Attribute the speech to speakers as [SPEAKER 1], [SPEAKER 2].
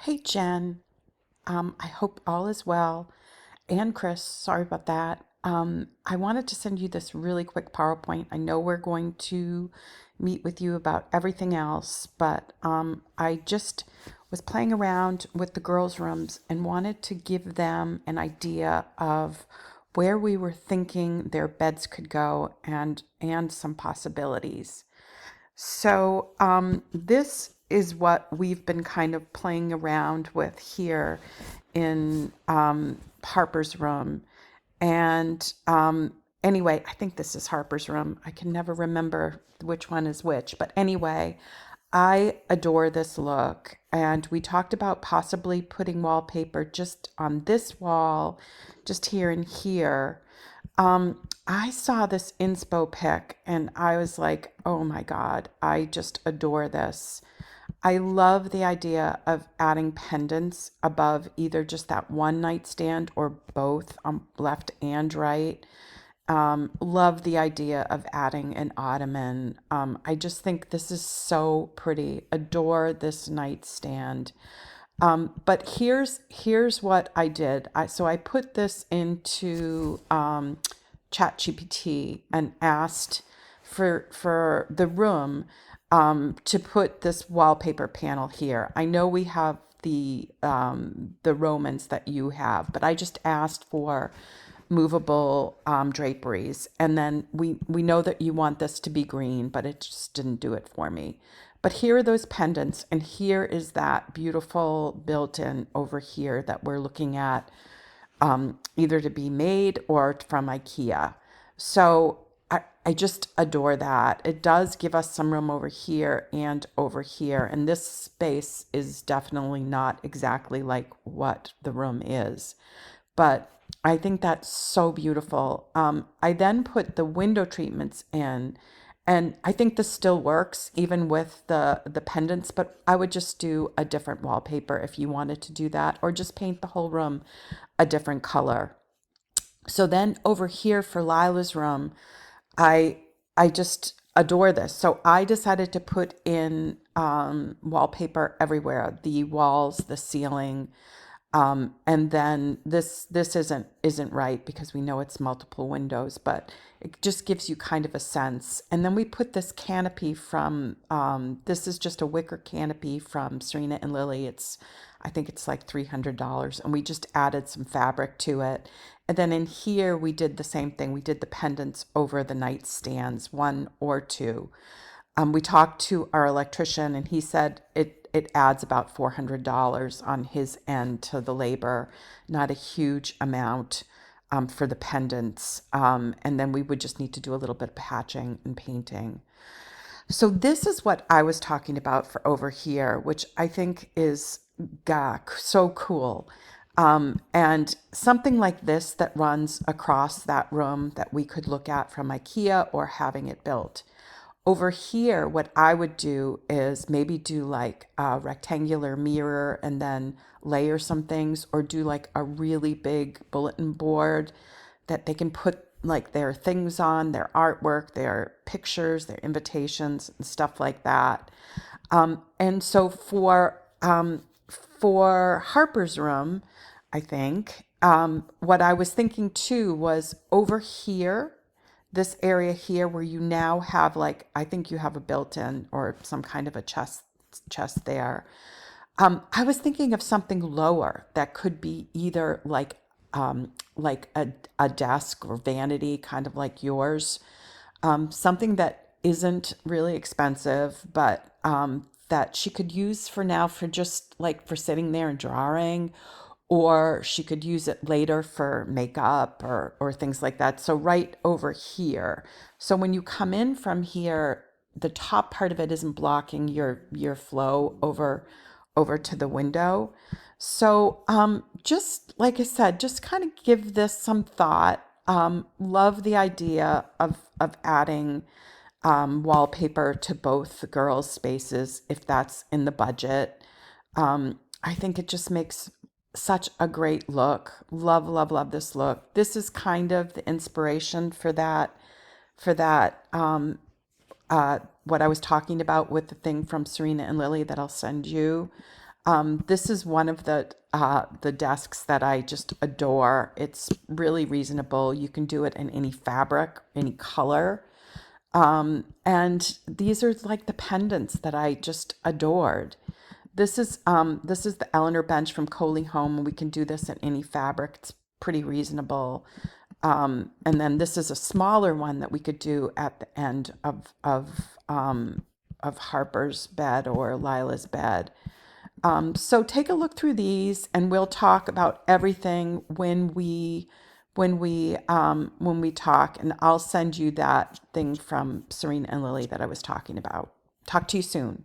[SPEAKER 1] Hey Jen, I hope all is well. And Chris, sorry about that. I wanted to send you this really quick PowerPoint. I know we're going to meet with you about everything else, but I just was playing around with the girls' rooms and wanted to give them an idea of where we were thinking their beds could go and some possibilities. So this is what we've been kind of playing around with here in Harper's room. And anyway, I think this is Harper's room. I can never remember which one is which. But anyway, I adore this look. And we talked about possibly putting wallpaper just on this wall, just here and here. I saw this inspo pic and I was like, oh my God, I just adore this. I love the idea of adding pendants above either just that one nightstand or both on left and right. Love the idea of adding an ottoman. I just think this is so pretty. Adore this nightstand. But here's what I did. So I put this into ChatGPT and asked for the room to put this wallpaper panel here. I know we have the Romans that you have, but I just asked for movable draperies, and then we know that you want this to be green, but it just didn't do it for me. But here are those pendants, and here is that beautiful built-in over here that we're looking at, either to be made or from IKEA. So I just adore that. It does give us some room over here and over here. And this space is definitely not exactly like what the room is. But I think that's so beautiful. I then put the window treatments in, and I think this still works even with the pendants, but I would just do a different wallpaper if you wanted to do that, or just paint the whole room a different color. So then over here for Lila's room, I I just adore this. So I decided to put in wallpaper everywhere, the walls, the ceiling, and then this isn't right because we know it's multiple windows, but it just gives you kind of a sense. And then we put this canopy from this is just a wicker canopy from Serena and Lily. I think it's like $300, and we just added some fabric to it. And then in here we did the same thing. We did the pendants over the nightstands, one or two. We talked to our electrician, and he said it adds about $400 on his end to the labor, not a huge amount for the pendants. And then we would just need to do a little bit of patching and painting. So this is what I was talking about for over here, which I think is so cool. And something like this that runs across that room that we could look at from IKEA or having it built. Over here, what I would do is maybe do like a rectangular mirror and then layer some things, or do like a really big bulletin board that they can put like their things on, their artwork, their pictures, their invitations, and stuff like that. And so for Harper's room, I think what I was thinking too was over here, this area here where you now have, like, I think you have a built-in or some kind of a chest there. I was thinking of something lower that could be either like a desk or vanity, kind of like yours, something that isn't really expensive, but that she could use for now for just like for sitting there and drawing, or she could use it later for makeup or things like that. So right over here. So when you come in from here, the top part of it isn't blocking your flow over to the window. So just like I said, just kind of give this some thought. Love the idea of adding wallpaper to both the girls' spaces if that's in the budget. I think it just makes such a great look. Love, love, love this look. This is kind of the inspiration for that what I was talking about with the thing from Serena and Lily that I'll send you. This is one of the desks that I just adore. It's really reasonable. You can do it in any fabric, any color. And these are like the pendants that I just adored. This is the Eleanor bench from Coley Home, and we can do this in any fabric. It's pretty reasonable. And then this is a smaller one that we could do at the end of Harper's bed or Lila's bed. So take a look through these, and we'll talk about everything when we talk, and I'll send you that thing from Serena and Lily that I was talking about. Talk to you soon.